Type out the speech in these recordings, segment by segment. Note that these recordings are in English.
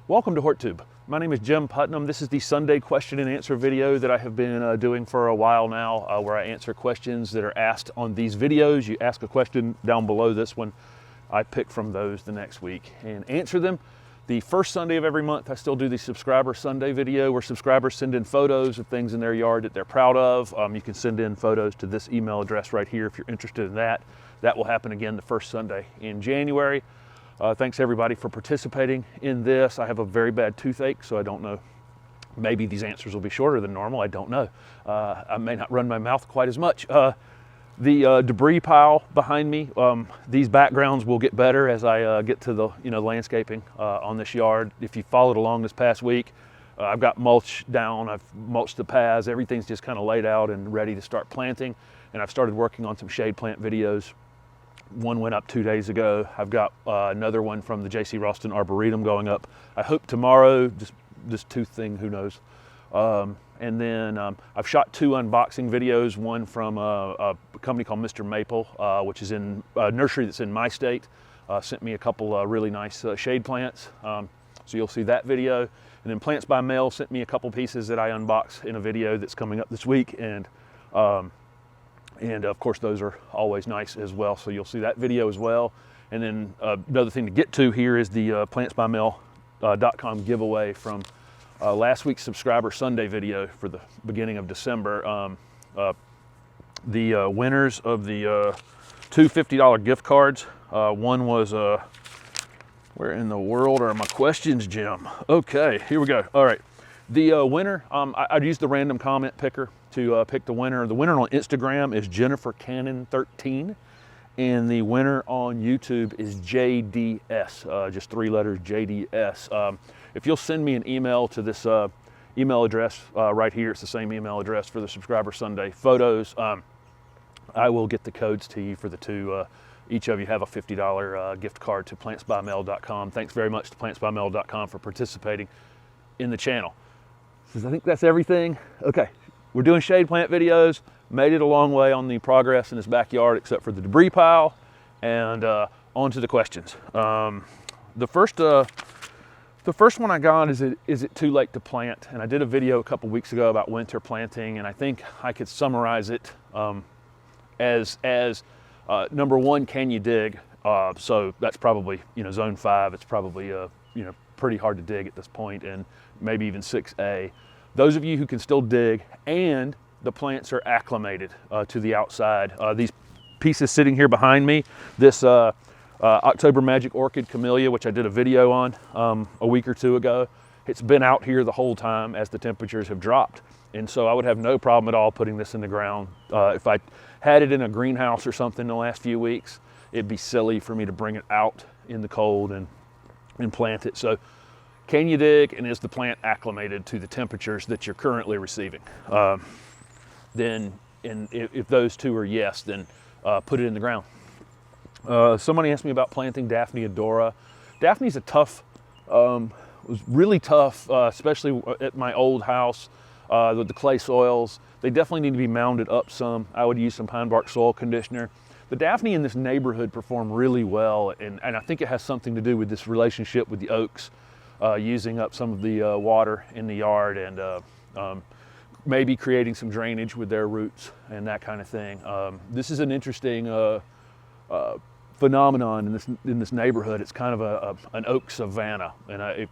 Welcome to HortTube. My name is Jim Putnam. This is the Sunday question and answer video that I have been doing for a while now, where I answer questions that are asked on these videos. You ask a question down below this one, I pick from those the next week and answer them. The first Sunday of every month, I still do the Subscriber Sunday video where subscribers send in photos of things in their yard that they're proud of. You can send in photos to this email address right here if you're interested in that. That will happen again the first Sunday in January. Thanks everybody for participating in this. I have a very bad toothache, so I don't know. Maybe these answers will be shorter than normal. I don't know. I may not run my mouth quite as much. The debris pile behind me, these backgrounds will get better as I get to the landscaping on this yard. If you followed along this past week, I've got mulch down. I've mulched the paths. Everything's just kind of laid out and ready to start planting. And I've started working on some shade plant videos. One went up 2 days ago. I've got another one from the J.C. Ralston Arboretum going up. I hope tomorrow, just this tooth thing, who knows. And then I've shot 2 unboxing videos, one from a company called Mr. Maple, which is in a nursery that's in my state. Sent me a couple really nice shade plants. So you'll see that video. And then Plants by Mail sent me a couple pieces that I unbox in a video that's coming up this week. And of course, those are always nice as well. So you'll see that video as well. And then another thing to get to here is the plantsbymail.com giveaway from last week's Subscriber Sunday video for the beginning of December. The winners of the 2 $50 gift cards. One was, where in the world are my questions, Jim? Okay, here we go. All right. The winner, I'd use the random comment picker to pick the winner. The winner on Instagram is Jennifer Cannon 13, and the winner on YouTube is JDS, just 3 letters, JDS. If you'll send me an email to this email address right here, it's the same email address for the Subscriber Sunday photos, I will get the codes to you for the 2. Each of you have a $50 gift card to plantsbymail.com. Thanks very much to plantsbymail.com for participating in the channel. I think that's everything. Okay, we're doing shade plant videos. Made it a long way on the progress in this backyard, except for the debris pile. And on to the questions. The first one I got is it too late to plant? And I did a video a couple weeks ago about winter planting, and I think I could summarize it as number 1, can you dig? So that's probably zone 5. It's probably pretty hard to dig at this point, and maybe even 6A. Those of you who can still dig and the plants are acclimated to the outside. These pieces sitting here behind me, this October Magic Orchid Camellia, which I did a video on a week or 2 ago, it's been out here the whole time as the temperatures have dropped. And so I would have no problem at all putting this in the ground. If I had it in a greenhouse or something the last few weeks, it'd be silly for me to bring it out in the cold and plant it. So can you dig, and is the plant acclimated to the temperatures that you're currently receiving? Then, if those 2 are yes, then put it in the ground. Somebody asked me about planting Daphne Adora. Daphne's a tough, was really tough, especially at my old house with the clay soils. They definitely need to be mounded up some. I would use some pine bark soil conditioner. The Daphne in this neighborhood perform really well, and I think it has something to do with this relationship with the oaks, using up some of the water in the yard, and maybe creating some drainage with their roots and that kind of thing. This is an interesting phenomenon in this neighborhood. It's kind of an oak savanna, and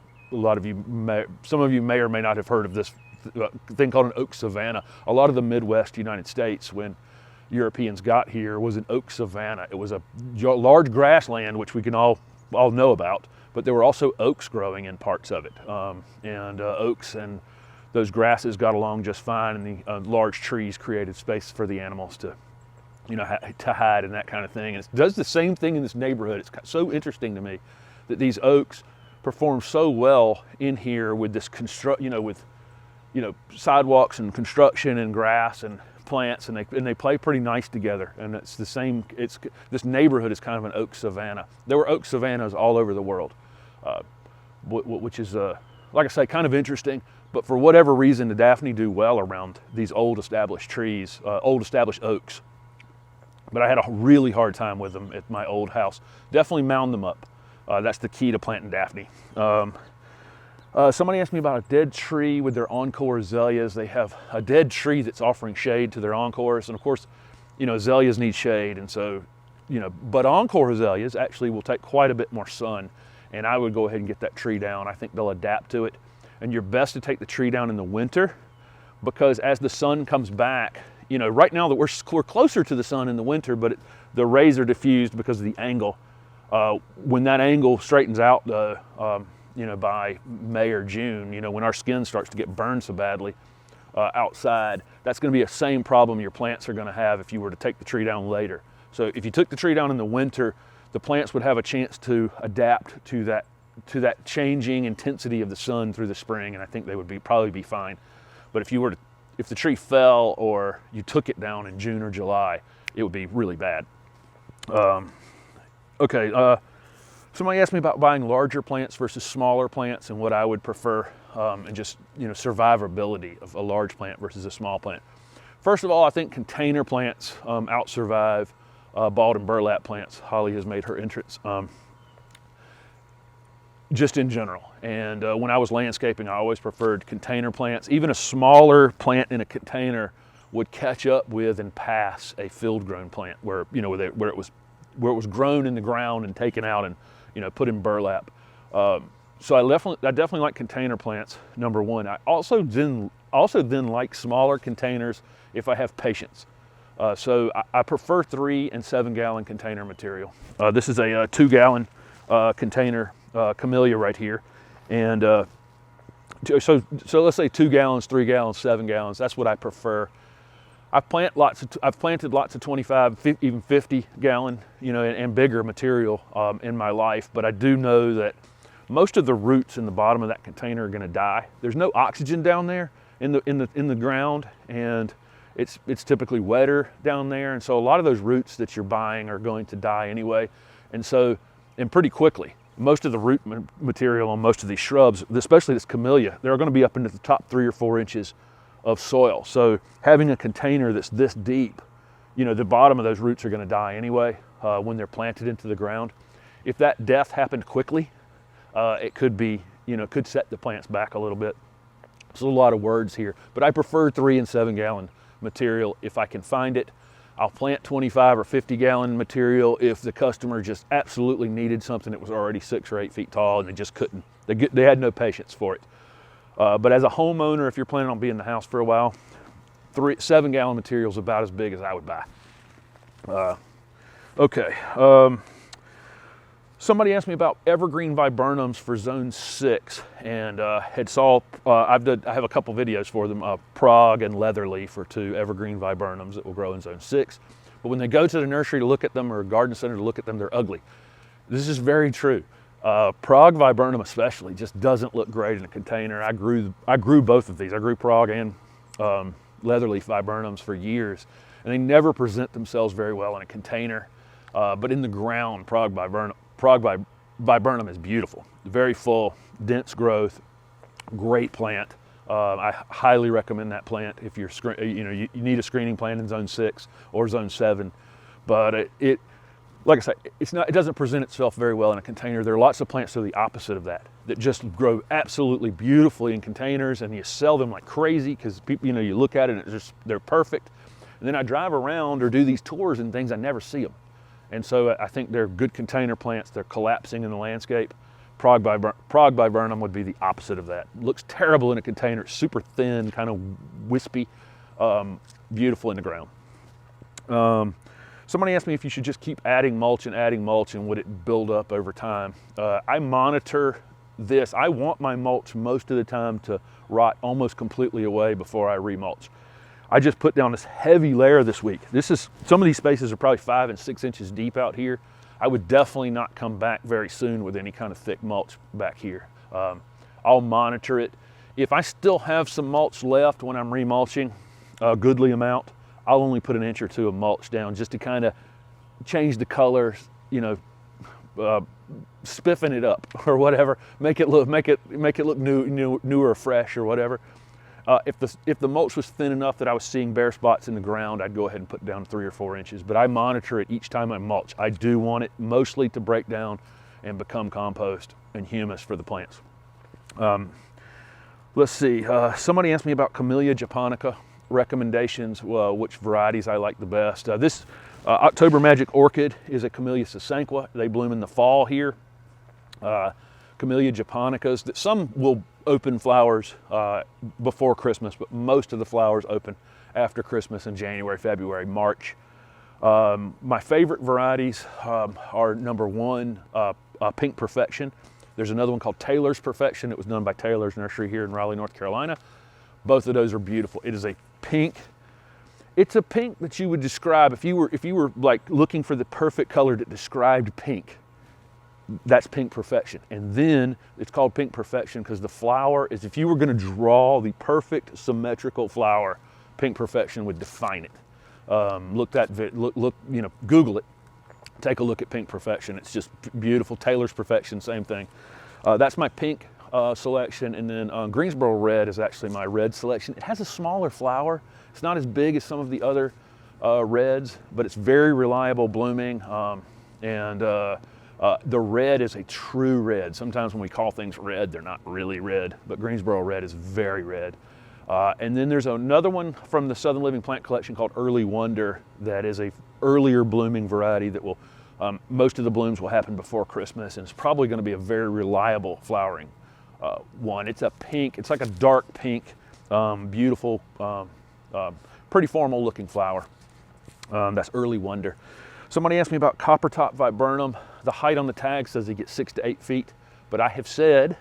some of you may or may not have heard of this thing called an oak savanna. A lot of the Midwest United States, when Europeans got here, was an oak savanna. It was a large grassland, which we can all know about, but there were also oaks growing in parts of it. Oaks and those grasses got along just fine, and the large trees created space for the animals to hide and that kind of thing. And it does the same thing in this neighborhood. It's so interesting to me that these oaks perform so well in here with this sidewalks and construction and grass and plants, and they play pretty nice together. And it's the same. This neighborhood is kind of an oak savanna. There were oak savannas all over the world, which is like I say, kind of interesting. But for whatever reason, the Daphne do well around these old established trees, old established oaks. But I had a really hard time with them at my old house. Definitely mound them up. That's the key to planting Daphne. Somebody asked me about a dead tree with their encore azaleas. They have a dead tree that's offering shade to their encores, and of course, you know, azaleas need shade, and so, you know, but encore azaleas actually will take quite a bit more sun, and I would go ahead and get that tree down. I think they'll adapt to it, and you're best to take the tree down in the winter, because as the sun comes back, you know, right now that we're closer to the sun in the winter, but the rays are diffused because of the angle. When that angle straightens out, you know, by May or June, you know, when our skin starts to get burned so badly outside, that's going to be the same problem your plants are going to have if you were to take the tree down later. So if you took the tree down in the winter, the plants would have a chance to adapt to that changing intensity of the sun through the spring, and I think they would probably be fine. But if the tree fell or you took it down in June or July, it would be really bad. Somebody asked me about buying larger plants versus smaller plants and what I would prefer, and just, you know, survivability of a large plant versus a small plant. First of all, I think container plants out-survive balled and burlap plants. Holly has made her entrance, just in general. And when I was landscaping, I always preferred container plants. Even a smaller plant in a container would catch up with and pass a field-grown plant where, you know, where it was grown in the ground and taken out and, you know, put in burlap. So I definitely like container plants, number one. I also then like smaller containers if I have patience. So I prefer 3 and 7 gallon container material. This is a 2 gallon container, Camellia right here. And so let's say 2 gallons, 3 gallons, 7 gallons, that's what I prefer. I've planted lots of 25, even 50 gallon, you know, and bigger material in my life, but I do know that most of the roots in the bottom of that container are going to die. There's no oxygen down there in the ground, and it's typically wetter down there, and so a lot of those roots that you're buying are going to die anyway, and pretty quickly. Most of the root material on most of these shrubs, especially this Camellia, they're going to be up into the top 3 or 4 inches of soil. So having a container that's this deep, you know, the bottom of those roots are going to die anyway when they're planted into the ground. If that death happened quickly, it could be, you know, could set the plants back a little bit. There's a lot of words here, but I prefer 3 and 7 gallon material if I can find it. I'll plant 25 or 50 gallon material if the customer just absolutely needed something that was already 6 or 8 feet tall and they just couldn't, they had no patience for it. But as a homeowner, if you're planning on being in the house for a while, 7 gallon material is about as big as I would buy. Somebody asked me about Evergreen Viburnums for Zone 6, and I have a couple videos for them, Prague and Leatherleaf are 2 Evergreen Viburnums that will grow in Zone 6. But when they go to the nursery to look at them, or a garden center to look at them, they're ugly. This is very true. Prague Viburnum especially just doesn't look great in a container. I grew both of these. I grew Prague and Leatherleaf Viburnums for years, and they never present themselves very well in a container. But in the ground, Prague Viburnum is beautiful. Very full, dense growth, great plant. I highly recommend that plant if you're, you need a screening plant in Zone 6 or Zone 7. But like I say, it doesn't present itself very well in a container. There are lots of plants that are the opposite of that just grow absolutely beautifully in containers, and you sell them like crazy because people, you know, you look at it and they're perfect. And then I drive around or do these tours and things, I never see them. And so I think they're good container plants. They're collapsing in the landscape. Prague Viburnum would be the opposite of that. Looks terrible in a container. It's super thin, kind of wispy, beautiful in the ground. Somebody asked me if you should just keep adding mulch and would it build up over time. I monitor this. I want my mulch most of the time to rot almost completely away before I remulch. I just put down this heavy layer this week. Some of these spaces are probably 5 and 6 inches deep out here. I would definitely not come back very soon with any kind of thick mulch back here. I'll monitor it. If I still have some mulch left when I'm remulching, a goodly amount, I'll only put 1 inch or 2 of mulch down just to kind of change the color, you know, spiffing it up or whatever, make it look new or fresh or whatever. If the mulch was thin enough that I was seeing bare spots in the ground, I'd go ahead and put down 3 or 4 inches. But I monitor it each time I mulch. I do want it mostly to break down and become compost and humus for the plants. Let's see, somebody asked me about Camellia Japonica recommendations, which varieties I like the best. This October Magic Orchid is a Camellia sasanqua. They bloom in the fall here. Camellia Japonicas, that some will open flowers before Christmas, but most of the flowers open after Christmas in January, February, March. My favorite varieties are number one, Pink Perfection. There's another one called Taylor's Perfection. It was done by Taylor's Nursery here in Raleigh, North Carolina. Both of those are beautiful. It is a pink. It's a pink that you would describe if you were like looking for the perfect color that described pink. That's Pink Perfection. And then it's called Pink Perfection because the flower is, if you were going to draw the perfect symmetrical flower, Pink Perfection would define it. Google it. Take a look at Pink Perfection. It's just beautiful. Taylor's Perfection, same thing. That's my pink selection, and then Greensboro Red is actually my red selection. It has a smaller flower. It's not as big as some of the other reds, but it's very reliable blooming, the red is a true red. Sometimes when we call things red, they're not really red, but Greensboro Red is very red. And then there's another one from the Southern Living Plant Collection called Early Wonder that is a earlier blooming variety that will, most of the blooms will happen before Christmas, and it's probably going to be a very reliable flowering one. It's a pink, it's like a dark pink, beautiful, pretty formal looking flower. That's Early Wonder. Somebody asked me about Coppertop Viburnum. The height on the tag says it gets 6 to 8 feet, but I have said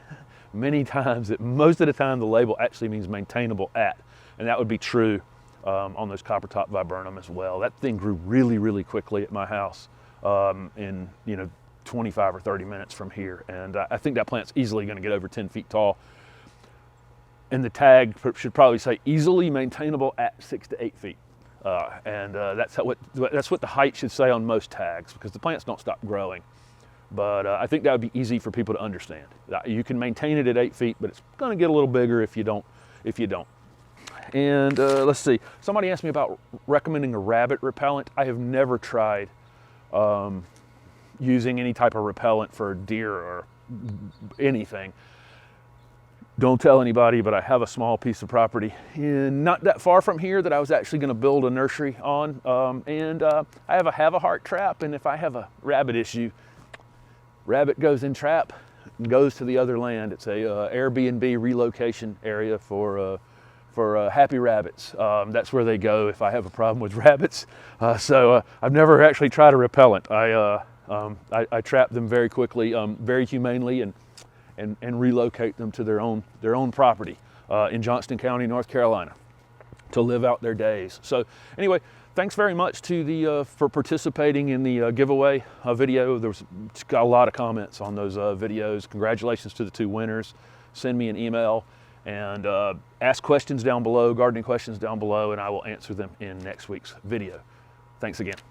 many times that most of the time the label actually means maintainable at, and that would be true on those Coppertop Viburnum as well. That thing grew really, really quickly at my house in 25 or 30 minutes from here, and I think that plant's easily going to get over 10 feet tall. And the tag should probably say easily maintainable at 6 to 8 feet. That's what the height should say on most tags, because the plants don't stop growing. But I think that would be easy for people to understand. You can maintain it at 8 feet, but it's going to get a little bigger if you don't. And let's see. Somebody asked me about recommending a rabbit repellent. I have never tried using any type of repellent for deer or anything. Don't tell anybody, but I have a small piece of property not that far from here that I was actually going to build a nursery on. I have a heart trap, and if I have a rabbit issue, rabbit goes in trap and goes to the other land. It's a Airbnb relocation area for happy rabbits. That's where they go if I have a problem with rabbits. I've never actually tried a repellent. I trap them very quickly, very humanely, and relocate them to their own property in Johnston County, North Carolina, to live out their days. So anyway, thanks very much to for participating in the giveaway video. Got a lot of comments on those videos. Congratulations to the 2 winners. Send me an email and ask questions down below, gardening questions down below, and I will answer them in next week's video. Thanks again.